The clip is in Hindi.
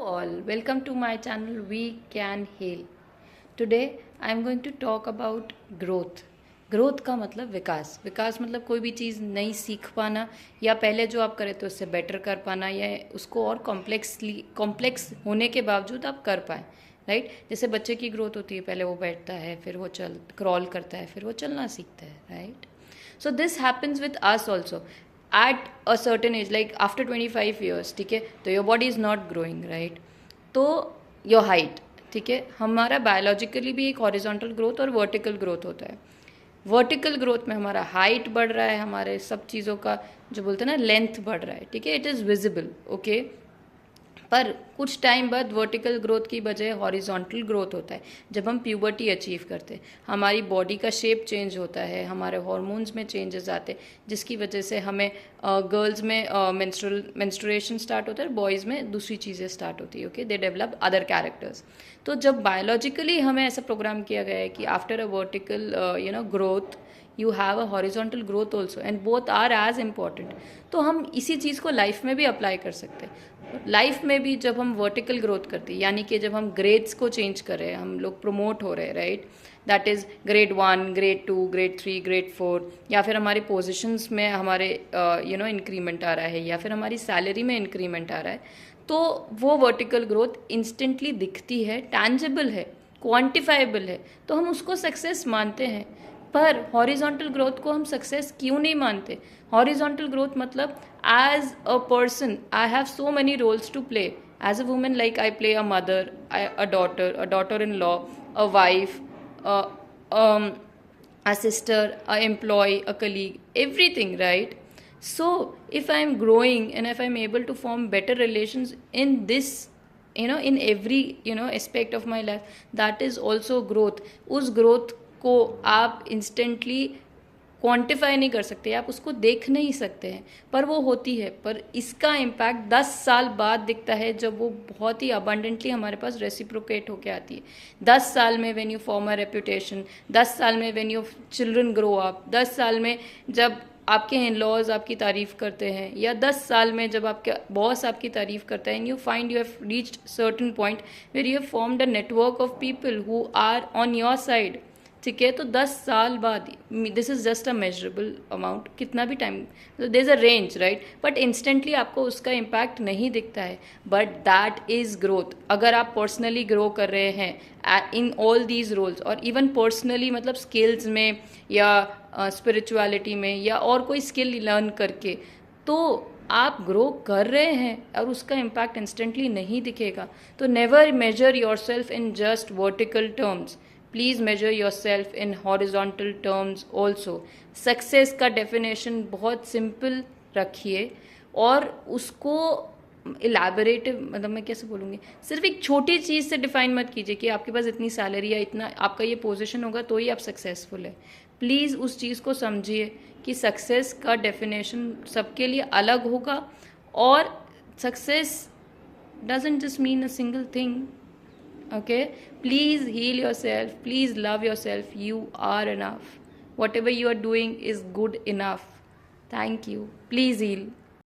All, welcome to my channel We Can Heal. Today I am going to talk about growth. Growth का मतलब विकास. विकास मतलब कोई भी चीज़ नई सीख पाना या पहले जो आप करे तो उससे बेटर कर पाना या उसको और कॉम्प्लेक्स होने के बावजूद आप कर पाएँ. राइट. जैसे बच्चे की ग्रोथ होती है, पहले वो बैठता है, फिर वो क्रॉल करता है, फिर वो चलना सीखता है. Right. So this happens with us also at a certain age, like after 25 years. ठीक है, तो your body is not growing, right? तो your height, ठीक है, हमारा बायोलॉजिकली भी एक हॉरिजॉन्टल ग्रोथ और वर्टिकल ग्रोथ होता है. वर्टिकल ग्रोथ में हमारा हाइट बढ़ रहा है, हमारे सब चीज़ों का जो बोलते हैं ना लेंथ बढ़ रहा है. ठीक है, इट इज़ विजिबल. ओके, पर कुछ टाइम बाद वर्टिकल ग्रोथ की बजाय हॉरिजॉन्टल ग्रोथ होता है. जब हम प्यूबर्टी अचीव करते हैं, हमारी बॉडी का शेप चेंज होता है, हमारे हॉर्मोन्स में चेंजेस आते हैं, जिसकी वजह से हमें गर्ल्स में मेंस्ट्रुएशन स्टार्ट होता है, बॉयज़ में दूसरी चीज़ें स्टार्ट होती है. Okay, they develop other characters. तो जब बायोलॉजिकली हमें ऐसा प्रोग्राम किया गया है कि after a vertical growth you have a horizontal growth also and both are as important. तो हम इसी चीज़ को लाइफ में भी अप्लाई कर सकते हैं. लाइफ में भी जब हम वर्टिकल ग्रोथ करते हैं, यानी कि जब हम ग्रेड्स को चेंज कर रहे हैं, हम लोग प्रमोट हो रहे हैं, right, that is grade 1, grade 2, grade 3, grade 4, या फिर हमारे पोजिशंस में हमारे इंक्रीमेंट आ रहा है, या फिर हमारी सैलरी में इंक्रीमेंट आ रहा है, तो वो वर्टिकल ग्रोथ इंस्टेंटली दिखती है, टैंजिबल है, क्वान्टिफाइबल है, तो हम उसको सक्सेस मानते हैं. पर हॉरिजॉन्टल ग्रोथ को हम सक्सेस क्यों नहीं मानते? हॉरिजॉन्टल ग्रोथ मतलब as a person I have so many roles to play. As a women, like I play a mother, a daughter in law, a wife, a sister, a employee, a colleague, everything, right? So if I am growing and if I am able to form better relations in this, in every aspect of my life, that is also growth. उस growth को आप इंस्टेंटली क्वांटिफाई नहीं कर सकते, आप उसको देख नहीं सकते हैं, पर वो होती है. पर इसका इम्पैक्ट 10 साल बाद दिखता है, जब वो बहुत ही अबंडेंटली हमारे पास रेसिप्रोकेट होके आती है. 10 साल में when you form a reputation, 10 साल में when your children grow up, 10 साल में जब आपके इन लॉज आपकी तारीफ़ करते हैं, या 10 साल में जब आपके बॉस आपकी तारीफ़ करता है, and you find you have reached certain point where you have formed a network of people who are on your side. ठीक है, तो 10 साल बाद, this is just a measurable amount, कितना भी time, there is a range, right, but instantly आपको उसका इम्पैक्ट नहीं दिखता है, बट दैट इज़ ग्रोथ. अगर आप पर्सनली ग्रो कर रहे हैं इन ऑल दीज रोल्स, और इवन पर्सनली मतलब स्किल्स में या स्पिरिचुअलिटी में या और कोई स्किल लर्न करके, तो आप ग्रो कर रहे हैं और उसका इम्पैक्ट इंस्टेंटली नहीं दिखेगा. तो never major your self in just vertical terms. Please major your self in horizontal terms also. Success का डेफिनेशन बहुत सिंपल रखिए और उसको इलेबोरेटिव, मतलब मैं कैसे बोलूँगी, सिर्फ एक छोटी चीज़ से डिफाइन मत कीजिए कि आपके पास इतनी सैलरी या इतना आपका ये पोजीशन होगा तो ही आप सक्सेसफुल है. प्लीज़ उस चीज़ को समझिए कि सक्सेस का डेफिनेशन सबके लिए अलग होगा, और success doesn't just mean a single thing. Okay, please heal yourself, please love yourself. You are enough. Whatever you are doing is good enough. Thank you. Please heal.